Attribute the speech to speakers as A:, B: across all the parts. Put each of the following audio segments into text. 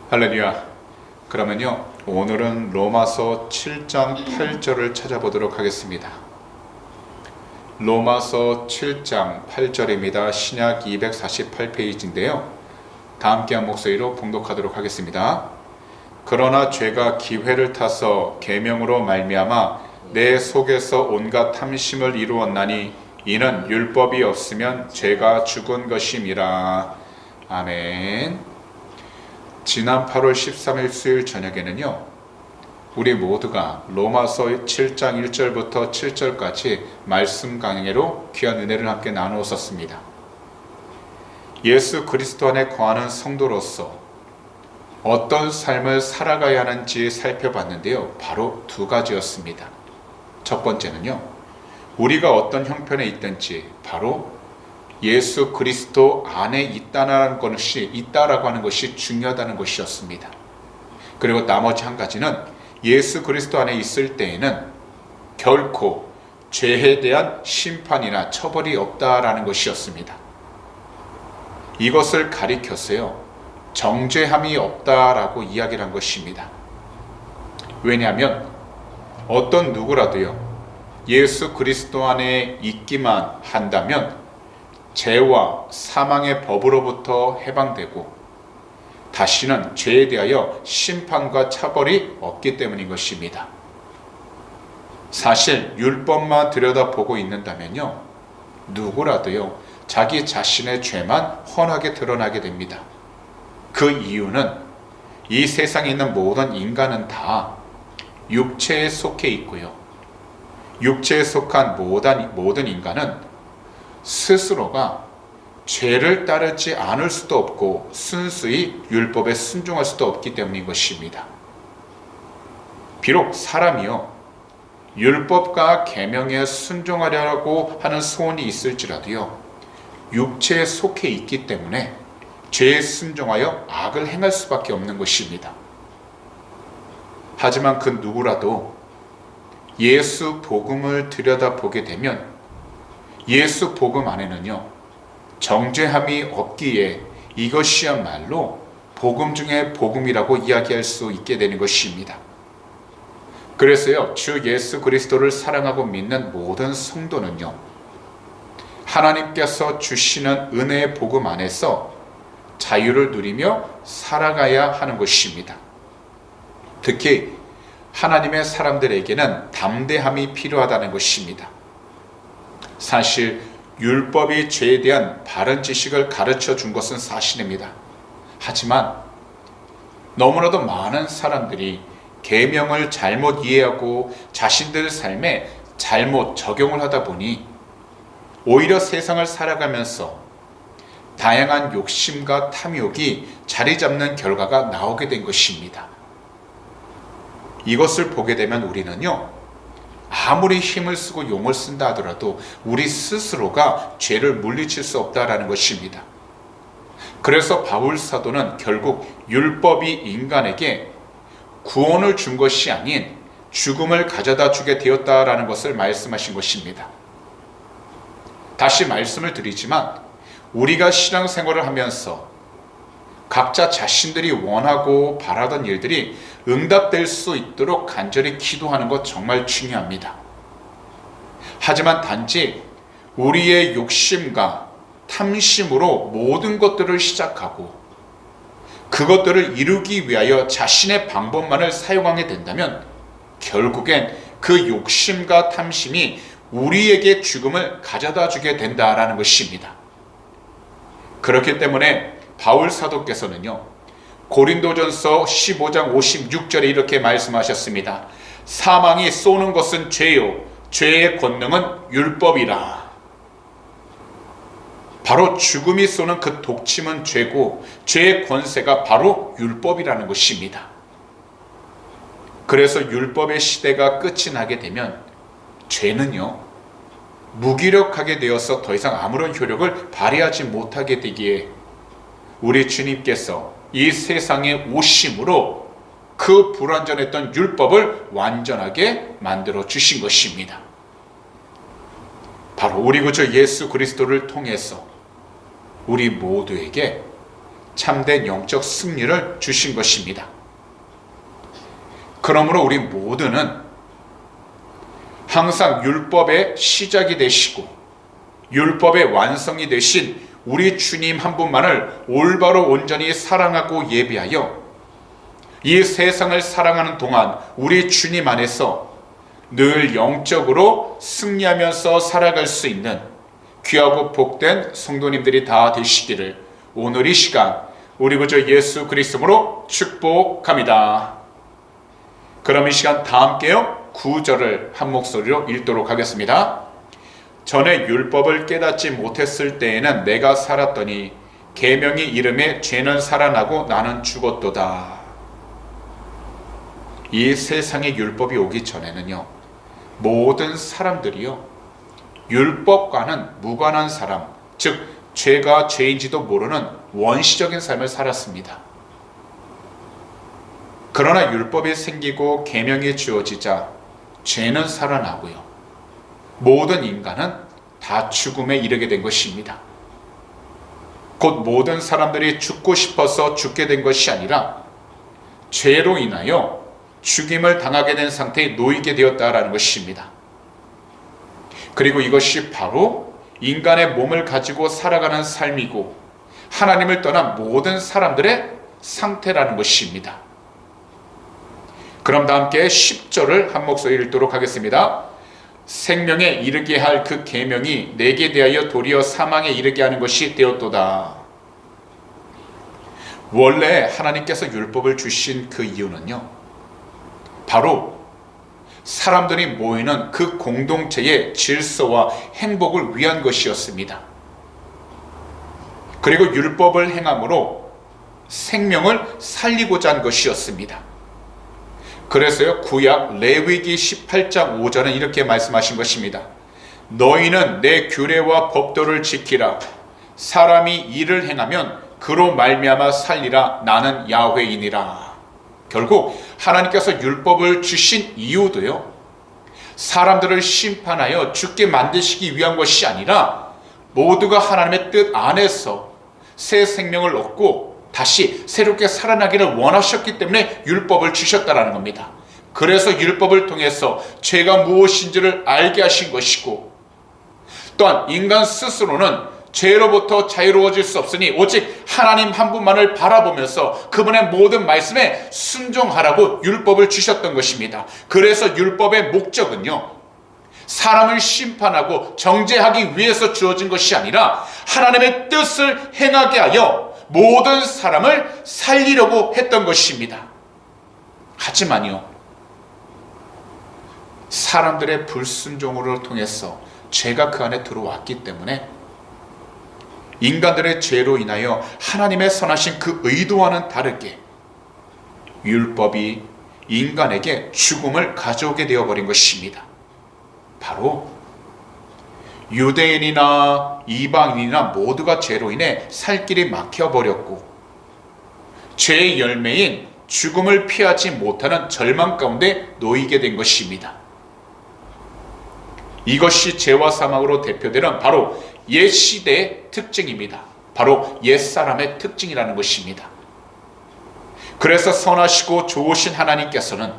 A: 할렐루야. 그러면요, 오늘은 로마서 7장 8절을 찾아보도록 하겠습니다. 로마서 7장 8절입니다. 신약 248페이지인데요. 다 함께한 목소리로 봉독하도록 하겠습니다. 그러나 죄가 기회를 타서 계명으로 말미암아 내 속에서 온갖 탐심을 이루었나니 이는 율법이 없으면 죄가 죽은 것임이라. 아멘. 지난 8월 13일 수요일 저녁에는요, 우리 모두가 로마서 7장 1절부터 7절까지 말씀 강해로 귀한 은혜를 함께 나누었었습니다. 예수 그리스도 안에 거하는 성도로서 어떤 삶을 살아가야 하는지 살펴봤는데요, 바로 두 가지였습니다. 첫 번째는요, 우리가 어떤 형편에 있든지 바로 예수 그리스도 안에 있다라고 하는 것이 중요하다는 것이었습니다. 그리고 나머지 한 가지는 예수 그리스도 안에 있을 때에는 결코 죄에 대한 심판이나 처벌이 없다라는 것이었습니다. 이것을 가리켜서요, 정죄함이 없다라고 이야기를 한 것입니다. 왜냐하면 어떤 누구라도요, 예수 그리스도 안에 있기만 한다면 죄와 사망의 법으로부터 해방되고 다시는 죄에 대하여 심판과 처벌이 없기 때문인 것입니다. 사실 율법만 들여다보고 있는다면요, 누구라도요 자기 자신의 죄만 훤하게 드러나게 됩니다. 그 이유는 이 세상에 있는 모든 인간은 다 육체에 속해 있고요, 육체에 속한 모든 인간은 스스로가 죄를 따르지 않을 수도 없고 순수히 율법에 순종할 수도 없기 때문인 것입니다. 비록 사람이요, 율법과 계명에 순종하려고 하는 소원이 있을지라도요, 육체에 속해 있기 때문에 죄에 순종하여 악을 행할 수밖에 없는 것입니다. 하지만 그 누구라도 예수 복음을 들여다보게 되면 예수 복음 안에는요, 정죄함이 없기에 이것이야말로 복음 중에 복음이라고 이야기할 수 있게 되는 것입니다. 그래서요, 주 예수 그리스도를 사랑하고 믿는 모든 성도는요, 하나님께서 주시는 은혜의 복음 안에서 자유를 누리며 살아가야 하는 것입니다. 특히 하나님의 사람들에게는 담대함이 필요하다는 것입니다. 사실 율법이 죄에 대한 바른 지식을 가르쳐 준 것은 사실입니다. 하지만 너무나도 많은 사람들이 계명을 잘못 이해하고 자신들 삶에 잘못 적용을 하다 보니 오히려 세상을 살아가면서 다양한 욕심과 탐욕이 자리 잡는 결과가 나오게 된 것입니다. 이것을 보게 되면 우리는요, 아무리 힘을 쓰고 용을 쓴다 하더라도 우리 스스로가 죄를 물리칠 수 없다라는 것입니다. 그래서 바울 사도는 결국 율법이 인간에게 구원을 준 것이 아닌 죽음을 가져다 주게 되었다라는 것을 말씀하신 것입니다. 다시 말씀을 드리지만 우리가 신앙생활을 하면서 각자 자신들이 원하고 바라던 일들이 응답될 수 있도록 간절히 기도하는 것 정말 중요합니다. 하지만 단지 우리의 욕심과 탐심으로 모든 것들을 시작하고 그것들을 이루기 위하여 자신의 방법만을 사용하게 된다면 결국엔 그 욕심과 탐심이 우리에게 죽음을 가져다 주게 된다라는 것입니다. 그렇기 때문에 바울 사도께서는요, 고린도전서 15장 56절에 이렇게 말씀하셨습니다. 사망이 쏘는 것은 죄요, 죄의 권능은 율법이라. 바로 죽음이 쏘는 그 독침은 죄고 죄의 권세가 바로 율법이라는 것입니다. 그래서 율법의 시대가 끝이 나게 되면 죄는요, 무기력하게 되어서 더 이상 아무런 효력을 발휘하지 못하게 되기에 우리 주님께서 이 세상에 오심으로 그 불완전했던 율법을 완전하게 만들어 주신 것입니다. 바로 우리 구주 예수 그리스도를 통해서 우리 모두에게 참된 영적 승리를 주신 것입니다. 그러므로 우리 모두는 항상 율법의 시작이 되시고 율법의 완성이 되신 우리 주님 한 분만을 올바로 온전히 사랑하고 예배하여 이 세상을 사랑하는 동안 우리 주님 안에서 늘 영적으로 승리하면서 살아갈 수 있는 귀하고 복된 성도님들이 다 되시기를 오늘 이 시간 우리 구주 예수 그리스도로 축복합니다. 그럼 이 시간 다 함께요 9절을 한 목소리로 읽도록 하겠습니다. 전에 율법을 깨닫지 못했을 때에는 내가 살았더니 계명이 이름에 죄는 살아나고 나는 죽었도다. 이 세상에 율법이 오기 전에는요 모든 사람들이요 율법과는 무관한 사람, 즉 죄가 죄인지도 모르는 원시적인 삶을 살았습니다. 그러나 율법이 생기고 계명이 주어지자 죄는 살아나고요 모든 인간은 다 죽음에 이르게 된 것입니다. 곧 모든 사람들이 죽고 싶어서 죽게 된 것이 아니라 죄로 인하여 죽임을 당하게 된 상태에 놓이게 되었다라는 것입니다. 그리고 이것이 바로 인간의 몸을 가지고 살아가는 삶이고 하나님을 떠난 모든 사람들의 상태라는 것입니다. 그럼 다 함께 10절을 한 목소리 읽도록 하겠습니다. 생명에 이르게 할 그 계명이 내게 대하여 도리어 사망에 이르게 하는 것이 되었도다. 원래 하나님께서 율법을 주신 그 이유는요 바로 사람들이 모이는 그 공동체의 질서와 행복을 위한 것이었습니다. 그리고 율법을 행함으로 생명을 살리고자 한 것이었습니다. 그래서요 구약 레위기 18장 5절은 이렇게 말씀하신 것입니다. 너희는 내 규례와 법도를 지키라. 사람이 이를 행하면 그로 말미암아 살리라. 나는 야훼이니라. 결국 하나님께서 율법을 주신 이유도요 사람들을 심판하여 죽게 만드시기 위한 것이 아니라 모두가 하나님의 뜻 안에서 새 생명을 얻고 다시 새롭게 살아나기를 원하셨기 때문에 율법을 주셨다라는 겁니다. 그래서 율법을 통해서 죄가 무엇인지를 알게 하신 것이고 또한 인간 스스로는 죄로부터 자유로워질 수 없으니 오직 하나님 한 분만을 바라보면서 그분의 모든 말씀에 순종하라고 율법을 주셨던 것입니다. 그래서 율법의 목적은요 사람을 심판하고 정죄하기 위해서 주어진 것이 아니라 하나님의 뜻을 행하게 하여 모든 사람을 살리려고 했던 것입니다. 하지만요 사람들의 불순종으로 통해서 죄가 그 안에 들어왔기 때문에 인간들의 죄로 인하여 하나님의 선하신 그 의도와는 다르게 율법이 인간에게 죽음을 가져오게 되어버린 것입니다. 바로 유대인이나 이방인이나 모두가 죄로 인해 살 길이 막혀버렸고 죄의 열매인 죽음을 피하지 못하는 절망 가운데 놓이게 된 것입니다. 이것이 죄와 사망으로 대표되는 바로 옛 시대의 특징입니다. 바로 옛사람의 특징이라는 것입니다. 그래서 선하시고 좋으신 하나님께서는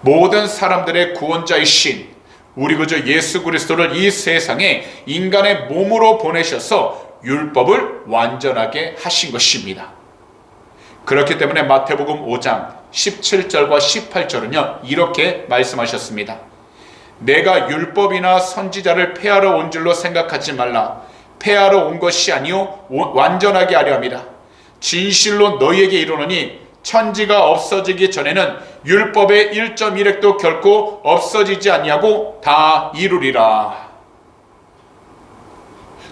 A: 모든 사람들의 구원자이신 우리 구주 예수 그리스도를 이 세상에 인간의 몸으로 보내셔서 율법을 완전하게 하신 것입니다. 그렇기 때문에 마태복음 5장 17절과 18절은요 이렇게 말씀하셨습니다. 내가 율법이나 선지자를 폐하러 온 줄로 생각하지 말라. 폐하러 온 것이 아니요 완전하게 하려 함이라. 진실로 너희에게 이르노니 천지가 없어지기 전에는 율법의 1.1획도 결코 없어지지 아니하고 다 이루리라.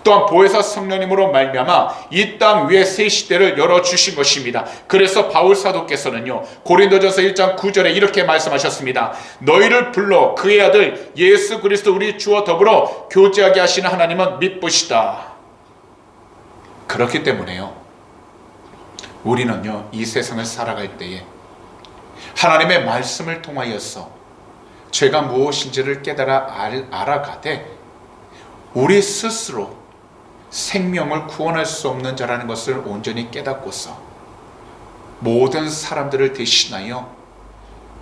A: 또한 보혜사 성령님으로 말미암아 이 땅 위에 새 시대를 열어주신 것입니다. 그래서 바울 사도께서는요 고린도전서 1장 9절에 이렇게 말씀하셨습니다. 너희를 불러 그의 아들 예수 그리스도 우리 주와 더불어 교제하게 하시는 하나님은 미쁘시다. 그렇기 때문에요 우리는요 이 세상을 살아갈 때에 하나님의 말씀을 통하여서 죄가 무엇인지를 깨달아 알아가되 우리 스스로 생명을 구원할 수 없는 자라는 것을 온전히 깨닫고서 모든 사람들을 대신하여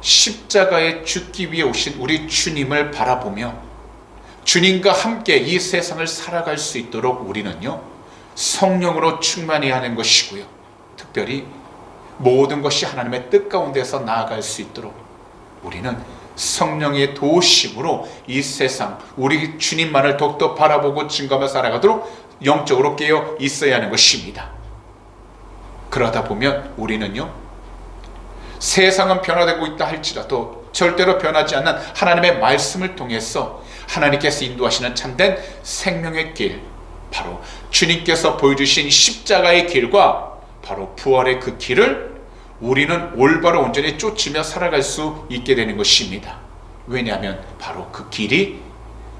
A: 십자가에 죽기 위해 오신 우리 주님을 바라보며 주님과 함께 이 세상을 살아갈 수 있도록 우리는요, 성령으로 충만해야 하는 것이고요, 특별히 모든 것이 하나님의 뜻 가운데서 나아갈 수 있도록 우리는 성령의 도우심으로 이 세상, 우리 주님만을 더욱더 바라보고 증거하며 살아가도록 영적으로 깨어 있어야 하는 것입니다. 그러다 보면 우리는요, 세상은 변화되고 있다 할지라도 절대로 변하지 않는 하나님의 말씀을 통해서 하나님께서 인도하시는 참된 생명의 길, 바로 주님께서 보여주신 십자가의 길과 바로 부활의 그 길을 우리는 올바로 온전히 쫓으며 살아갈 수 있게 되는 것입니다. 왜냐하면 바로 그 길이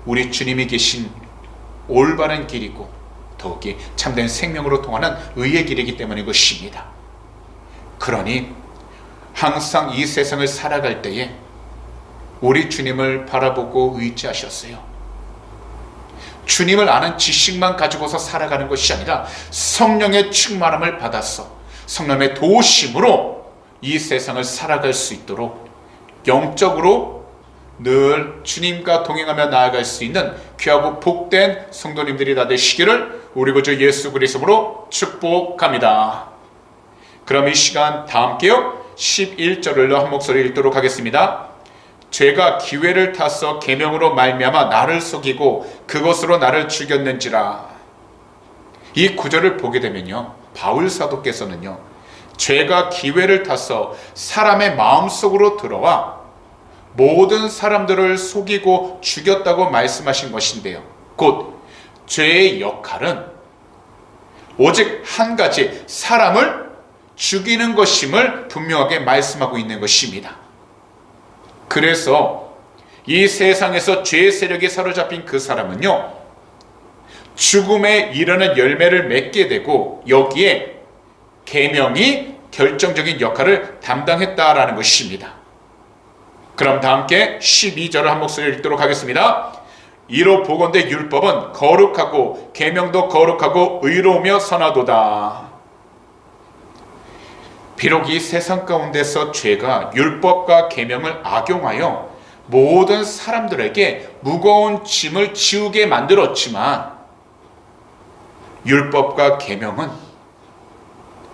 A: 우리 주님이 계신 올바른 길이고 더욱이 참된 생명으로 통하는 의의 길이기 때문인 것입니다. 그러니 항상 이 세상을 살아갈 때에 우리 주님을 바라보고 의지하셨어요. 주님을 아는 지식만 가지고서 살아가는 것이 아니라 성령의 충만함을 받아서 성령의 도우심으로 이 세상을 살아갈 수 있도록 영적으로 늘 주님과 동행하며 나아갈 수 있는 귀하고 복된 성도님들이 다 되시기를 우리 구주 예수 그리스도로 축복합니다. 그럼 이 시간 다 함께요 11절을 한 목소리 읽도록 하겠습니다. 죄가 기회를 타서 계명으로 말미암아 나를 속이고 그것으로 나를 죽였는지라. 이 구절을 보게 되면요, 바울 사도께서는요, 죄가 기회를 타서 사람의 마음속으로 들어와 모든 사람들을 속이고 죽였다고 말씀하신 것인데요, 곧 죄의 역할은 오직 한 가지, 사람을 죽이는 것임을 분명하게 말씀하고 있는 것입니다. 그래서 이 세상에서 죄의 세력에 사로잡힌 그 사람은요, 죽음에 이르는 열매를 맺게 되고 여기에 계명이 결정적인 역할을 담당했다라는 것입니다. 그럼 다 함께 12절을 한 목소리 읽도록 하겠습니다. 이로 보건대 율법은 거룩하고 계명도 거룩하고 의로우며 선하도다. 비록 이 세상 가운데서 죄가 율법과 계명을 악용하여 모든 사람들에게 무거운 짐을 지우게 만들었지만 율법과 계명은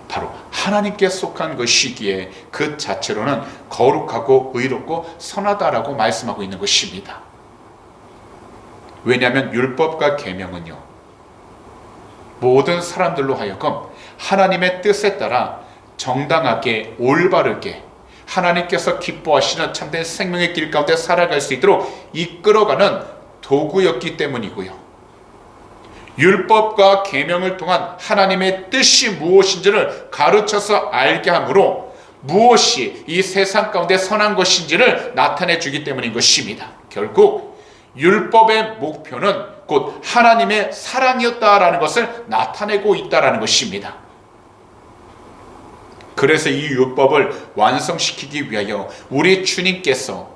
A: 바로 하나님께 속한 것이기에 그 자체로는 거룩하고 의롭고 선하다라고 말씀하고 있는 것입니다. 왜냐하면 율법과 계명은요, 모든 사람들로 하여금 하나님의 뜻에 따라 정당하게 올바르게 하나님께서 기뻐하시는 참된 생명의 길 가운데 살아갈 수 있도록 이끌어가는 도구였기 때문이고요, 율법과 계명을 통한 하나님의 뜻이 무엇인지를 가르쳐서 알게 하므로 무엇이 이 세상 가운데 선한 것인지를 나타내 주기 때문인 것입니다. 결국 율법의 목표는 곧 하나님의 사랑이었다라는 것을 나타내고 있다라는 것입니다. 그래서 이 율법을 완성시키기 위하여 우리 주님께서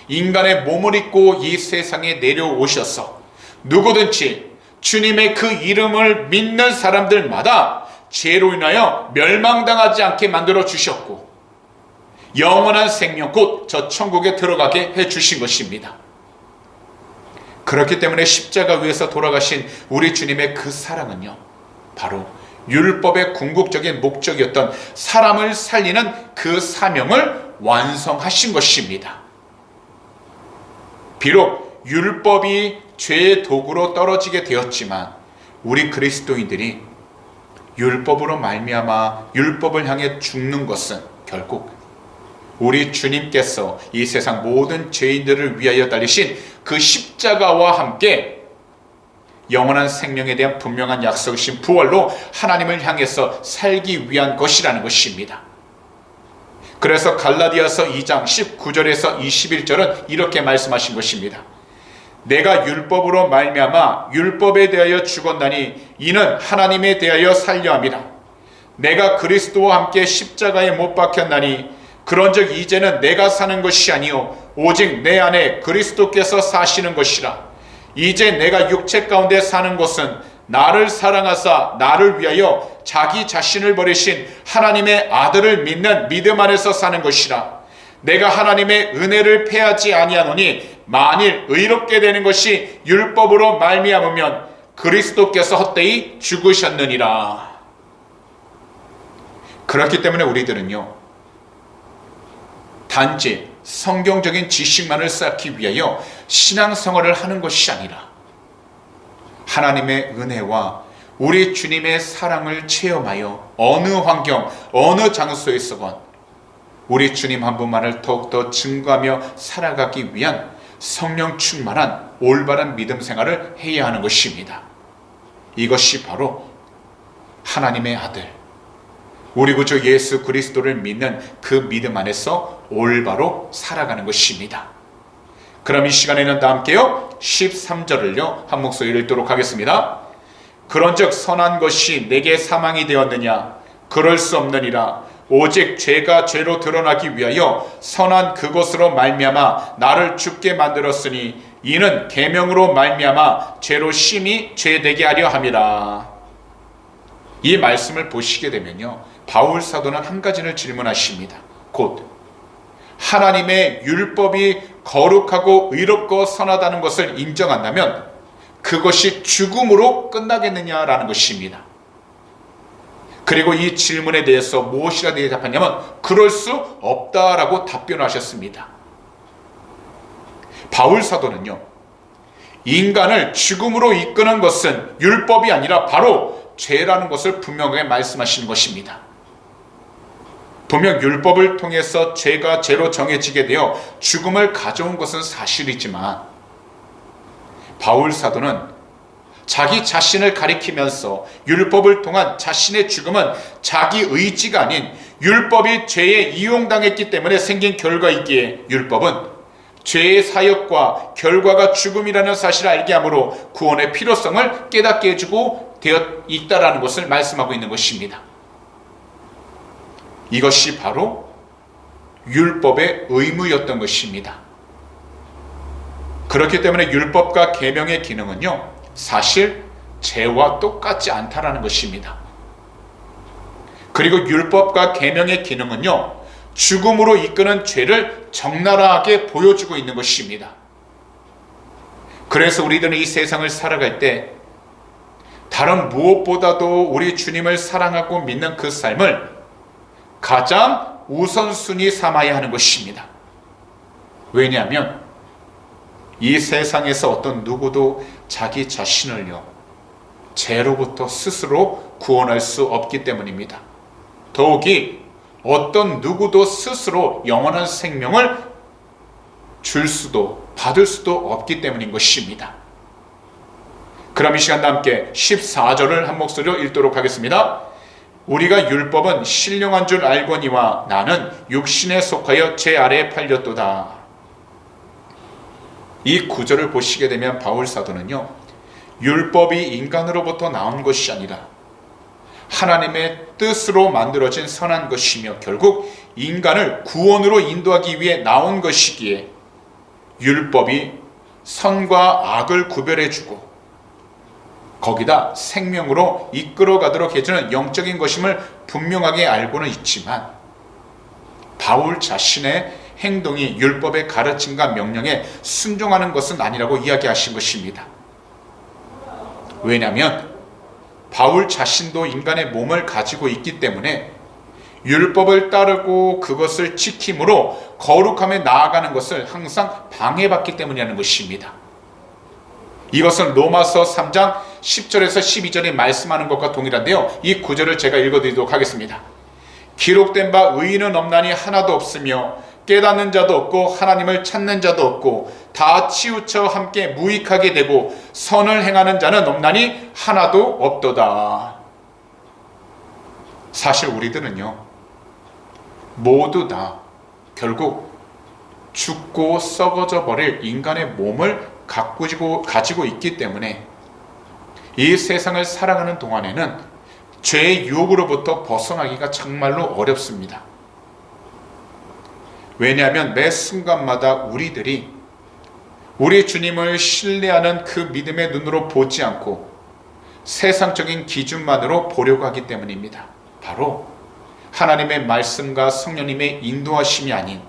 A: 인간의 몸을 입고 이 세상에 내려오셔서 누구든지 주님의 그 이름을 믿는 사람들마다 죄로 인하여 멸망당하지 않게 만들어 주셨고 영원한 생명 곧 저 천국에 들어가게 해 주신 것입니다. 그렇기 때문에 십자가 위에서 돌아가신 우리 주님의 그 사랑은요, 바로 율법의 궁극적인 목적이었던 사람을 살리는 그 사명을 완성하신 것입니다. 비록 율법이 죄의 도구로 떨어지게 되었지만 우리 그리스도인들이 율법으로 말미암아 율법을 향해 죽는 것은 결국 우리 주님께서 이 세상 모든 죄인들을 위하여 달리신 그 십자가와 함께 영원한 생명에 대한 분명한 약속이신 부활로 하나님을 향해서 살기 위한 것이라는 것입니다. 그래서 갈라디아서 2장 19절에서 21절은 이렇게 말씀하신 것입니다. 내가 율법으로 말미암아 율법에 대하여 죽었나니 이는 하나님에 대하여 살려 함이라. 내가 그리스도와 함께 십자가에 못 박혔나니 그런즉 이제는 내가 사는 것이 아니요 오직 내 안에 그리스도께서 사시는 것이라. 이제 내가 육체 가운데 사는 것은 나를 사랑하사 나를 위하여 자기 자신을 버리신 하나님의 아들을 믿는 믿음 안에서 사는 것이라. 내가 하나님의 은혜를 패하지 아니하노니 만일 의롭게 되는 것이 율법으로 말미암으면 그리스도께서 헛되이 죽으셨느니라. 그렇기 때문에 우리들은요, 단지 성경적인 지식만을 쌓기 위하여 신앙생활을 하는 것이 아니라 하나님의 은혜와 우리 주님의 사랑을 체험하여 어느 환경, 어느 장소에서건 우리 주님 한 분만을 더욱더 증거하며 살아가기 위한 성령 충만한 올바른 믿음 생활을 해야 하는 것입니다. 이것이 바로 하나님의 아들, 우리 구주 예수 그리스도를 믿는 그 믿음 안에서 올바로 살아가는 것입니다. 그럼 이 시간에는 다 함께요 13절을요 한 목소리로 읽도록 하겠습니다. 그런즉 선한 것이 내게 사망이 되었느냐? 그럴 수 없느니라. 오직 죄가 죄로 드러나기 위하여 선한 그것으로 말미암아 나를 죽게 만들었으니 이는 계명으로 말미암아 죄로 심히 죄되게 하려 함이라. 이 말씀을 보시게 되면요, 바울 사도는 한 가지를 질문하십니다. 곧 하나님의 율법이 거룩하고 의롭고 선하다는 것을 인정한다면 그것이 죽음으로 끝나겠느냐라는 것입니다. 그리고 이 질문에 대해서 무엇이라 대답하냐면 그럴 수 없다라고 답변하셨습니다. 바울 사도는요, 인간을 죽음으로 이끄는 것은 율법이 아니라 바로 죄라는 것을 분명하게 말씀하시는 것입니다. 분명 율법을 통해서 죄가 죄로 정해지게 되어 죽음을 가져온 것은 사실이지만 바울 사도는 자기 자신을 가리키면서 율법을 통한 자신의 죽음은 자기 의지가 아닌 율법이 죄에 이용당했기 때문에 생긴 결과이기에 율법은 죄의 사역과 결과가 죽음이라는 사실을 알게 하므로 구원의 필요성을 깨닫게 해주고 되어 있다라는 것을 말씀하고 있는 것입니다. 이것이 바로 율법의 의무였던 것입니다. 그렇기 때문에 율법과 계명의 기능은요, 사실 죄와 똑같지 않다라는 것입니다. 그리고 율법과 계명의 기능은요, 죽음으로 이끄는 죄를 적나라하게 보여주고 있는 것입니다. 그래서 우리들은 이 세상을 살아갈 때 다른 무엇보다도 우리 주님을 사랑하고 믿는 그 삶을 가장 우선순위 삼아야 하는 것입니다. 왜냐하면 이 세상에서 어떤 누구도 자기 자신을요, 죄로부터 스스로 구원할 수 없기 때문입니다. 더욱이 어떤 누구도 스스로 영원한 생명을 줄 수도 받을 수도 없기 때문인 것입니다. 그럼 이 시간 함께 14절을 한 목소리로 읽도록 하겠습니다. 우리가 율법은 신령한 줄 알거니와 나는 육신에 속하여 죄 아래에 팔렸도다. 이 구절을 보시게 되면 바울 사도는요, 율법이 인간으로부터 나온 것이 아니라 하나님의 뜻으로 만들어진 선한 것이며 결국 인간을 구원으로 인도하기 위해 나온 것이기에 율법이 선과 악을 구별해주고 거기다 생명으로 이끌어가도록 해주는 영적인 것임을 분명하게 알고는 있지만 바울 자신의 행동이 율법의 가르침과 명령에 순종하는 것은 아니라고 이야기하신 것입니다. 왜냐하면 바울 자신도 인간의 몸을 가지고 있기 때문에 율법을 따르고 그것을 지킴으로 거룩함에 나아가는 것을 항상 방해받기 때문이라는 것입니다. 이것은 로마서 3장 10절에서 12절에 말씀하는 것과 동일한데요, 이 구절을 제가 읽어드리도록 하겠습니다. 기록된 바 의인은 없나니 하나도 없으며 깨닫는 자도 없고 하나님을 찾는 자도 없고 다 치우쳐 함께 무익하게 되고 선을 행하는 자는 없나니 하나도 없도다. 사실 우리들은요, 모두 다 결국 죽고 썩어져 버릴 인간의 몸을 가지고 있기 때문에 이 세상을 살아가는 동안에는 죄의 유혹으로부터 벗어나기가 정말로 어렵습니다. 왜냐하면 매 순간마다 우리들이 우리 주님을 신뢰하는 그 믿음의 눈으로 보지 않고 세상적인 기준만으로 보려고 하기 때문입니다. 바로 하나님의 말씀과 성령님의 인도하심이 아닌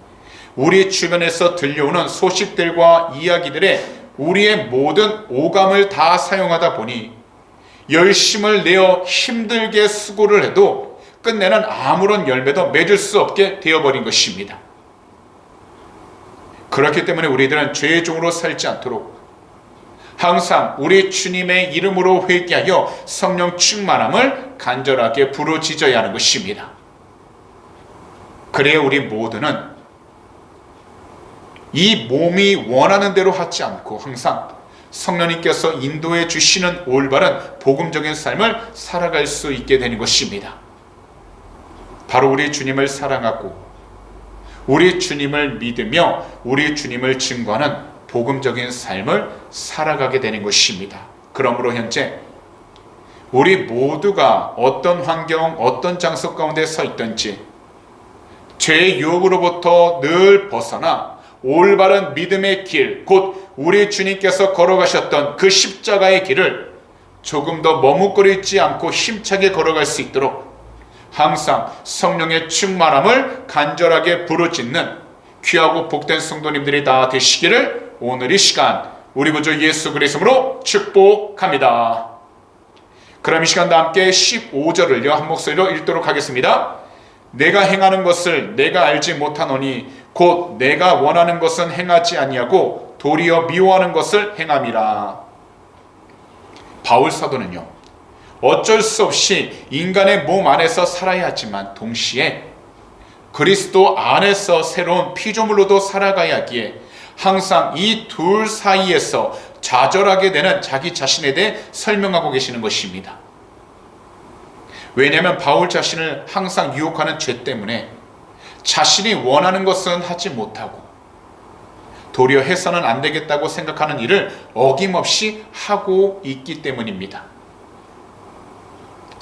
A: 우리 주변에서 들려오는 소식들과 이야기들에 우리의 모든 오감을 다 사용하다 보니 열심을 내어 힘들게 수고를 해도 끝내는 아무런 열매도 맺을 수 없게 되어버린 것입니다. 그렇기 때문에 우리들은 죄의 종으로 살지 않도록 항상 우리 주님의 이름으로 회개하여 성령 충만함을 간절하게 부르짖어야 하는 것입니다. 그래야 우리 모두는 이 몸이 원하는 대로 하지 않고 항상 성령님께서 인도해 주시는 올바른 복음적인 삶을 살아갈 수 있게 되는 것입니다. 바로 우리 주님을 사랑하고 우리 주님을 믿으며 우리 주님을 증거하는 복음적인 삶을 살아가게 되는 것입니다. 그러므로 현재 우리 모두가 어떤 환경, 어떤 장소 가운데 서 있든지 죄의 유혹으로부터 늘 벗어나 올바른 믿음의 길, 곧 우리 주님께서 걸어가셨던 그 십자가의 길을 조금 더 머뭇거리지 않고 힘차게 걸어갈 수 있도록 항상 성령의 충만함을 간절하게 부르짖는 귀하고 복된 성도님들이 다 되시기를 오늘 이 시간 우리 구주 예수 그리스도로 축복합니다. 그럼 이 시간도 함께 15절을요 한 목소리로 읽도록 하겠습니다. 내가 행하는 것을 내가 알지 못하노니 곧 내가 원하는 것은 행하지 아니하고 도리어 미워하는 것을 행함이라. 바울 사도는요 어쩔 수 없이 인간의 몸 안에서 살아야 하지만 동시에 그리스도 안에서 새로운 피조물로도 살아가야 하기에 항상 이 둘 사이에서 좌절하게 되는 자기 자신에 대해 설명하고 계시는 것입니다. 왜냐하면 바울 자신을 항상 유혹하는 죄 때문에 자신이 원하는 것은 하지 못하고 도리어 해서는 안 되겠다고 생각하는 일을 어김없이 하고 있기 때문입니다.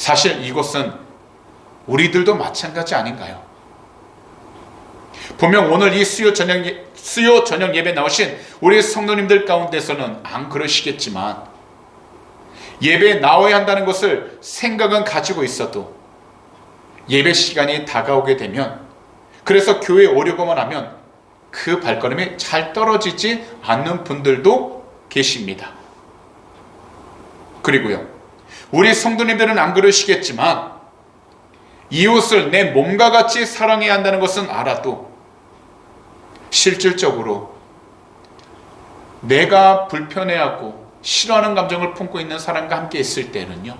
A: 사실 이것은 우리들도 마찬가지 아닌가요? 분명 오늘 이 수요 저녁 예배 나오신 우리 성도님들 가운데서는 안 그러시겠지만 예배에 나와야 한다는 것을 생각은 가지고 있어도 예배 시간이 다가오게 되면 그래서 교회에 오려고만 하면 그 발걸음이 잘 떨어지지 않는 분들도 계십니다. 그리고요 우리 성도님들은 안 그러시겠지만 이웃을 내 몸과 같이 사랑해야 한다는 것은 알아도 실질적으로 내가 불편해하고 싫어하는 감정을 품고 있는 사람과 함께 있을 때는요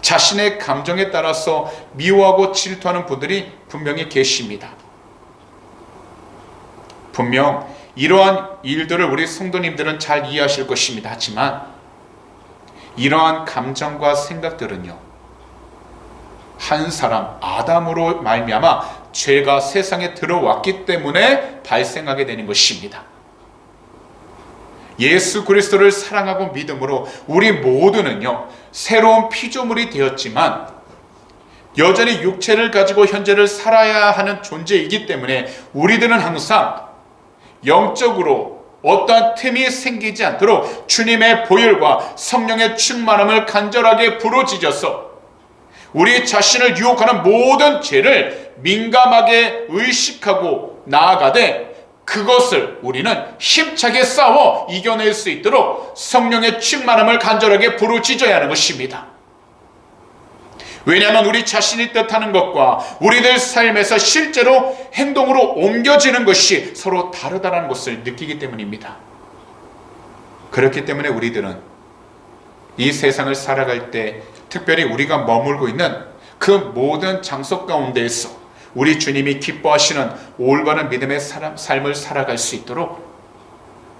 A: 자신의 감정에 따라서 미워하고 질투하는 분들이 분명히 계십니다. 분명 이러한 일들을 우리 성도님들은 잘 이해하실 것입니다. 하지만 이러한 감정과 생각들은요 한 사람 아담으로 말미암아 죄가 세상에 들어왔기 때문에 발생하게 되는 것입니다. 예수 그리스도를 사랑하고 믿음으로 우리 모두는요 새로운 피조물이 되었지만 여전히 육체를 가지고 현재를 살아야 하는 존재이기 때문에 우리들은 항상 영적으로 어떠한 틈이 생기지 않도록 주님의 보혈과 성령의 충만함을 간절하게 부르짖어서 우리 자신을 유혹하는 모든 죄를 민감하게 의식하고 나아가되 그것을 우리는 힘차게 싸워 이겨낼 수 있도록 성령의 충만함을 간절하게 부르짖어야 하는 것입니다. 왜냐하면 우리 자신이 뜻하는 것과 우리들 삶에서 실제로 행동으로 옮겨지는 것이 서로 다르다는 것을 느끼기 때문입니다. 그렇기 때문에 우리들은 이 세상을 살아갈 때 특별히 우리가 머물고 있는 그 모든 장소 가운데에서 우리 주님이 기뻐하시는 올바른 믿음의 삶을 살아갈 수 있도록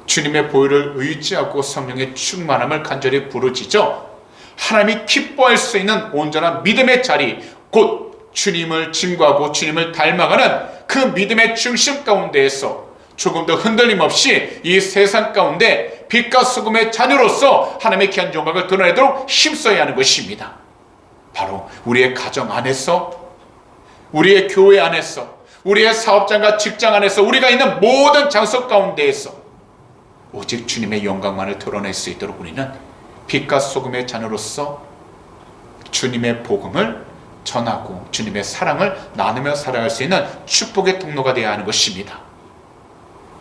A: 주님의 보혈을 의지하고 성령의 충만함을 간절히 부르짖어 하나님이 기뻐할 수 있는 온전한 믿음의 자리, 곧 주님을 증거하고 주님을 닮아가는 그 믿음의 중심 가운데에서 조금 더 흔들림 없이 이 세상 가운데 빛과 소금의 자녀로서 하나님의 귀한 영광을 드러내도록 힘써야 하는 것입니다. 바로 우리의 가정 안에서, 우리의 교회 안에서, 우리의 사업장과 직장 안에서, 우리가 있는 모든 장소 가운데에서 오직 주님의 영광만을 드러낼 수 있도록 우리는 빛과 소금의 잔으로서 주님의 복음을 전하고 주님의 사랑을 나누며 살아갈 수 있는 축복의 통로가 되어야 하는 것입니다.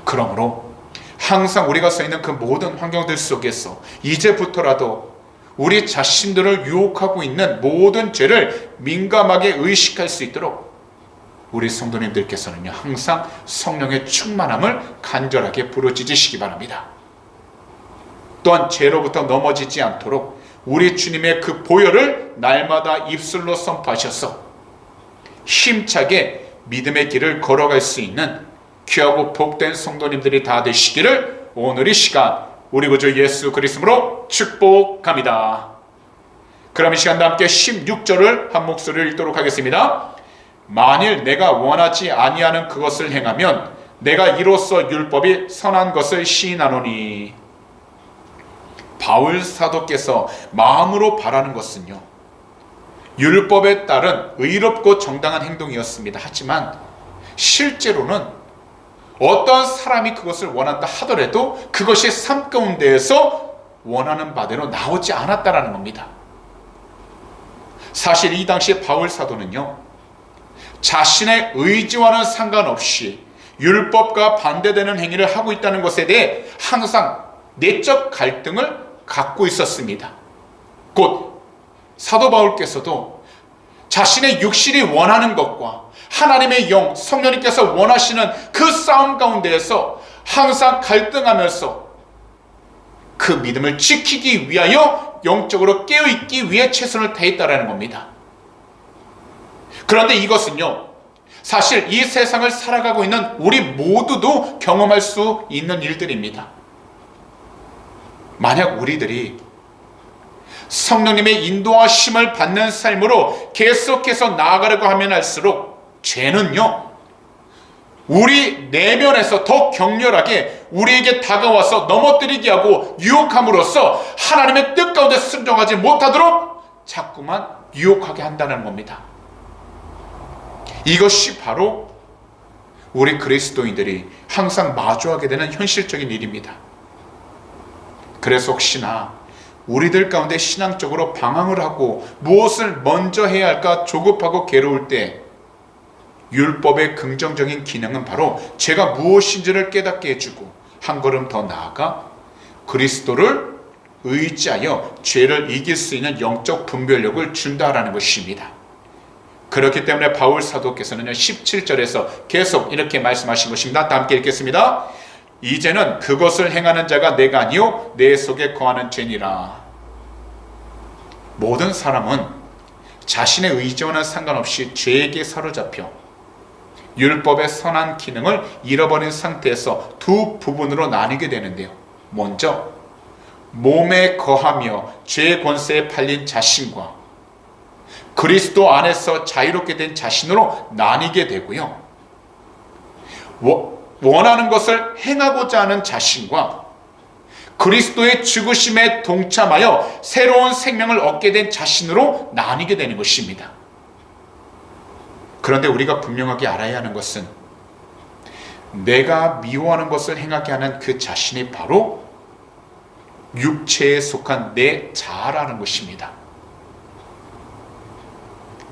A: 그러므로 항상 우리가 서 있는 그 모든 환경들 속에서 이제부터라도 우리 자신들을 유혹하고 있는 모든 죄를 민감하게 의식할 수 있도록 우리 성도님들께서는요, 항상 성령의 충만함을 간절하게 부르짖으시기 바랍니다. 또한 죄로부터 넘어지지 않도록 우리 주님의 그 보혈을 날마다 입술로 선포하셔서 힘차게 믿음의 길을 걸어갈 수 있는 귀하고 복된 성도님들이 다 되시기를 오늘 이 시간 우리 구주 예수 그리스도로 축복합니다. 그럼 이 시간 함께 16절을 한 목소리를 읽도록 하겠습니다. 만일 내가 원하지 아니하는 그것을 행하면 내가 이로써 율법이 선한 것을 시인하노니. 바울 사도께서 마음으로 바라는 것은요, 율법에 따른 의롭고 정당한 행동이었습니다. 하지만 실제로는 어떤 사람이 그것을 원한다 하더라도 그것이 삶 가운데에서 원하는 바대로 나오지 않았다라는 겁니다. 사실 이 당시 바울 사도는요, 자신의 의지와는 상관없이 율법과 반대되는 행위를 하고 있다는 것에 대해 항상 내적 갈등을 갖고 있었습니다. 곧 사도 바울께서도 자신의 육신이 원하는 것과 하나님의 영, 성령님께서 원하시는 그 싸움 가운데에서 항상 갈등하면서 그 믿음을 지키기 위하여 영적으로 깨어있기 위해 최선을 다했다라는 겁니다. 그런데 이것은요, 사실 이 세상을 살아가고 있는 우리 모두도 경험할 수 있는 일들입니다. 만약 우리들이 성령님의 인도하심을 받는 삶으로 계속해서 나아가려고 하면 할수록 죄는요, 우리 내면에서 더 격렬하게 우리에게 다가와서 넘어뜨리게 하고 유혹함으로써 하나님의 뜻 가운데 순종하지 못하도록 자꾸만 유혹하게 한다는 겁니다. 이것이 바로 우리 그리스도인들이 항상 마주하게 되는 현실적인 일입니다. 그래서 혹시나 우리들 가운데 신앙적으로 방황을 하고 무엇을 먼저 해야 할까 조급하고 괴로울 때 율법의 긍정적인 기능은 바로 죄가 무엇인지를 깨닫게 해주고 한 걸음 더 나아가 그리스도를 의지하여 죄를 이길 수 있는 영적 분별력을 준다라는 것입니다. 그렇기 때문에 바울 사도께서는 17절에서 계속 이렇게 말씀하신 것입니다. 다 함께 읽겠습니다. 이제는 그것을 행하는 자가 내가 아니요 내 속에 거하는 죄니라. 모든 사람은 자신의 의지와는 상관없이 죄에게 사로잡혀 율법의 선한 기능을 잃어버린 상태에서 두 부분으로 나뉘게 되는데요. 먼저 몸에 거하며 죄의 권세에 팔린 자신과 그리스도 안에서 자유롭게 된 자신으로 나뉘게 되고요. 원하는 것을 행하고자 하는 자신과 그리스도의 죽으심에 동참하여 새로운 생명을 얻게 된 자신으로 나뉘게 되는 것입니다. 그런데 우리가 분명하게 알아야 하는 것은 내가 미워하는 것을 행하게 하는 그 자신이 바로 육체에 속한 내 자아라는 것입니다.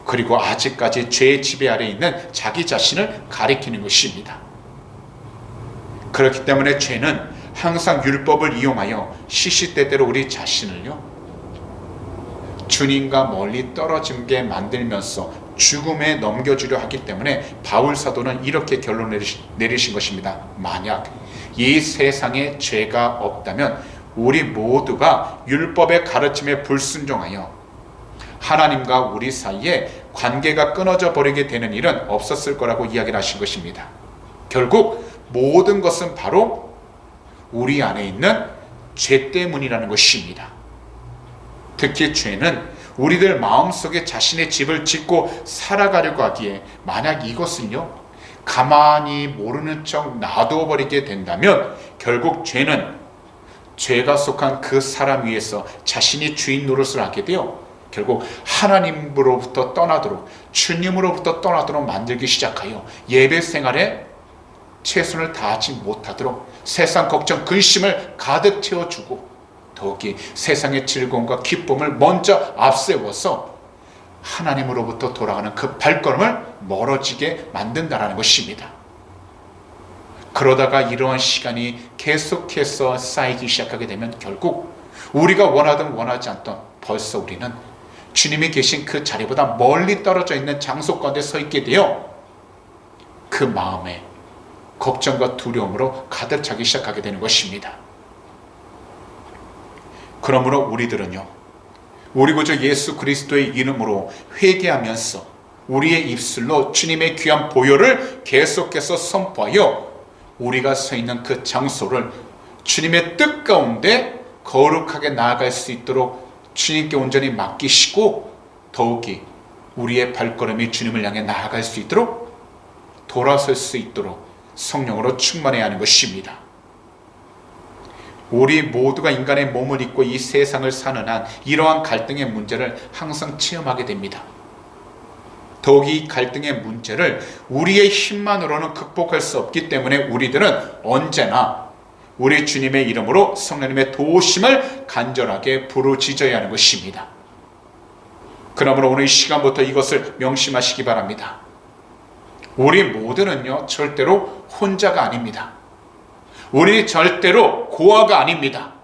A: 그리고 아직까지 죄의 지배 아래에 있는 자기 자신을 가리키는 것입니다. 그렇기 때문에 죄는 항상 율법을 이용하여 시시때때로 우리 자신을요, 주님과 멀리 떨어지게 만들면서 죽음에 넘겨주려 하기 때문에 바울 사도는 이렇게 결론을 내리신 것입니다. 만약 이 세상에 죄가 없다면 우리 모두가 율법의 가르침에 불순종하여 하나님과 우리 사이에 관계가 끊어져 버리게 되는 일은 없었을 거라고 이야기를 하신 것입니다. 결국 모든 것은 바로 우리 안에 있는 죄 때문이라는 것입니다. 특히 죄는 우리들 마음속에 자신의 집을 짓고 살아가려고 하기에 만약 이것은요, 가만히 모르는 척 놔두어 버리게 된다면 결국 죄는 죄가 속한 그 사람 위에서 자신이 주인 노릇을 하게 되어 결국 하나님으로부터 떠나도록, 주님으로부터 떠나도록 만들기 시작하여 예배 생활에 최선을 다하지 못하도록 세상 걱정, 근심을 가득 채워주고 더욱이 세상의 즐거움과 기쁨을 먼저 앞세워서 하나님으로부터 돌아가는 그 발걸음을 멀어지게 만든다는 것입니다. 그러다가 이러한 시간이 계속해서 쌓이기 시작하게 되면 결국 우리가 원하든 원하지 않든 벌써 우리는 주님이 계신 그 자리보다 멀리 떨어져 있는 장소 가운데 서 있게 되어 그 마음에 걱정과 두려움으로 가득 차기 시작하게 되는 것입니다. 그러므로 우리들은요, 우리 구주 예수 그리스도의 이름으로 회개하면서 우리의 입술로 주님의 귀한 보혈을 계속해서 선포하여 우리가 서 있는 그 장소를 주님의 뜻 가운데 거룩하게 나아갈 수 있도록 주님께 온전히 맡기시고, 더욱이 우리의 발걸음이 주님을 향해 나아갈 수 있도록 돌아설 수 있도록 성령으로 충만해야 하는 것입니다. 우리 모두가 인간의 몸을 입고 이 세상을 사는 한 이러한 갈등의 문제를 항상 체험하게 됩니다. 더욱이 이 갈등의 문제를 우리의 힘만으로는 극복할 수 없기 때문에 우리들은 언제나 우리 주님의 이름으로 성령님의 도우심을 간절하게 부르짖어야 하는 것입니다. 그러므로 오늘 이 시간부터 이것을 명심하시기 바랍니다. 우리 모두는요, 절대로 혼자가 아닙니다. 우리 절대로 고아가 아닙니다.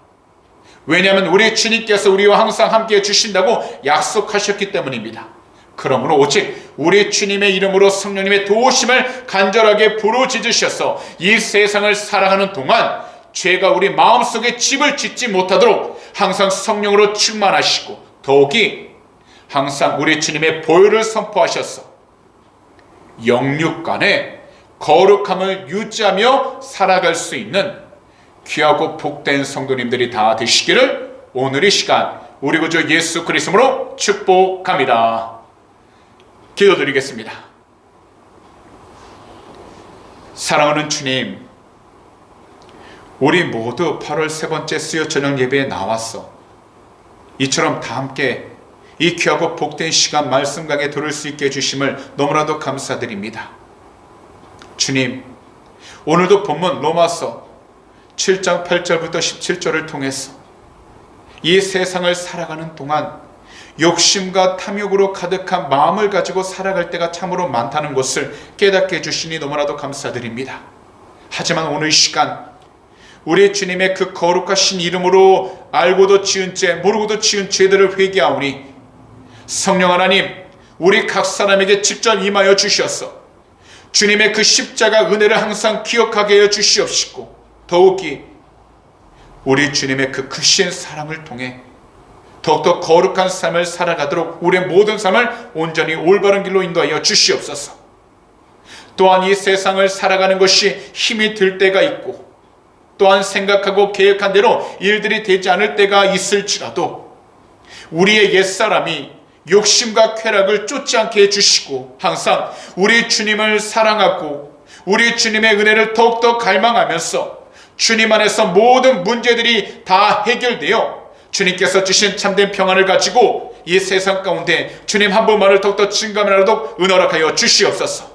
A: 왜냐하면 우리 주님께서 우리와 항상 함께 해주신다고 약속하셨기 때문입니다. 그러므로 오직 우리 주님의 이름으로 성령님의 도우심을 간절하게 부르짖으셔서 이 세상을 살아가는 동안 죄가 우리 마음속에 집을 짓지 못하도록 항상 성령으로 충만하시고, 더욱이 항상 우리 주님의 보혈을 선포하셔서 영육 간에 거룩함을 유지하며 살아갈 수 있는 귀하고 복된 성도님들이 다 되시기를 오늘 이 시간 우리 구주 예수 그리스도로 축복합니다. 기도드리겠습니다. 사랑하는 주님, 우리 모두 8월 세 번째 수요 저녁 예배에 나와서 이처럼 다 함께 이 귀하고 복된 시간 말씀 강해 들을 수 있게 해주심을 너무나도 감사드립니다. 주님, 오늘도 본문 로마서 7장 8절부터 17절을 통해서 이 세상을 살아가는 동안 욕심과 탐욕으로 가득한 마음을 가지고 살아갈 때가 참으로 많다는 것을 깨닫게 해주시니 너무나도 감사드립니다. 하지만 오늘 이 시간 우리 주님의 그 거룩하신 이름으로 알고도 지은 죄, 모르고도 지은 죄들을 회개하오니 성령 하나님, 우리 각 사람에게 직접 임하여 주셔서 주님의 그 십자가 은혜를 항상 기억하게 해 주시옵시고, 더욱이 우리 주님의 그 크신 사랑을 통해 더욱더 거룩한 삶을 살아가도록 우리의 모든 삶을 온전히 올바른 길로 인도하여 주시옵소서. 또한 이 세상을 살아가는 것이 힘이 들 때가 있고, 또한 생각하고 계획한 대로 일들이 되지 않을 때가 있을지라도 우리의 옛사람이 욕심과 쾌락을 쫓지 않게 해주시고, 항상 우리 주님을 사랑하고 우리 주님의 은혜를 더욱더 갈망하면서 주님 안에서 모든 문제들이 다 해결되어 주님께서 주신 참된 평안을 가지고 이 세상 가운데 주님 한 분만을 더욱더 증거하도록 은혜하여 주시옵소서.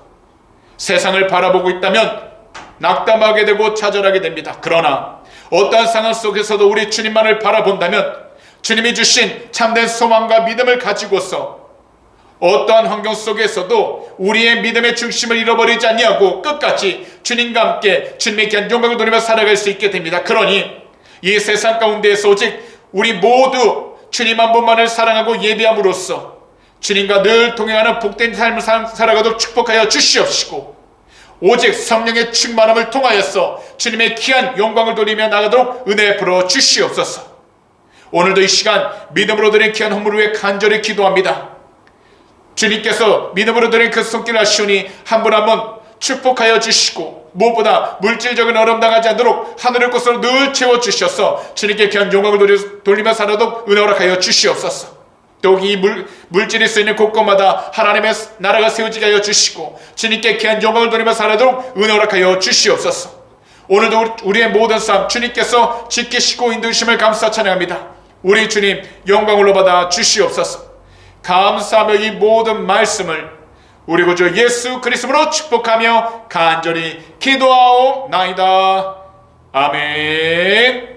A: 세상을 바라보고 있다면 낙담하게 되고 좌절하게 됩니다. 그러나 어떠한 상황 속에서도 우리 주님만을 바라본다면 주님이 주신 참된 소망과 믿음을 가지고서 어떠한 환경 속에서도 우리의 믿음의 중심을 잃어버리지 아니하고 끝까지 주님과 함께 주님의 귀한 영광을 누리며 살아갈 수 있게 됩니다. 그러니 이 세상 가운데에서 오직 우리 모두 주님 한 분만을 사랑하고 예배함으로써 주님과 늘 동행하는 복된 삶을 살아가도록 축복하여 주시옵시고, 오직 성령의 충만함을 통하여서 주님의 귀한 영광을 돌리며 나가도록 은혜 부어 주시옵소서. 오늘도 이 시간 믿음으로 드린 귀한 헌물을 위해 간절히 기도합니다. 주님께서 믿음으로 드린 그 손길 하시오니 한 분 한 분 축복하여 주시고, 무엇보다 물질적인 어려움 당하지 않도록 하늘의 것으로 늘 채워주셔서 주님께 귀한 영광을 돌리며 살아도 은혜 허락하여 주시옵소서. 더욱이 이 물질이 쓰이는 곳곳마다 하나님의 나라가 세워지게 하여 주시고 주님께 귀한 영광을 돌리며 살아도록 은혜 허락하여 주시옵소서. 오늘도 우리의 모든 삶 주님께서 지키시고 인도하심을 감사 찬양합니다. 우리 주님 영광을 받아 주시옵소서. 감사하며 이 모든 말씀을 우리 구주 예수 그리스도로 축복하며 간절히 기도하옵나이다. 아멘.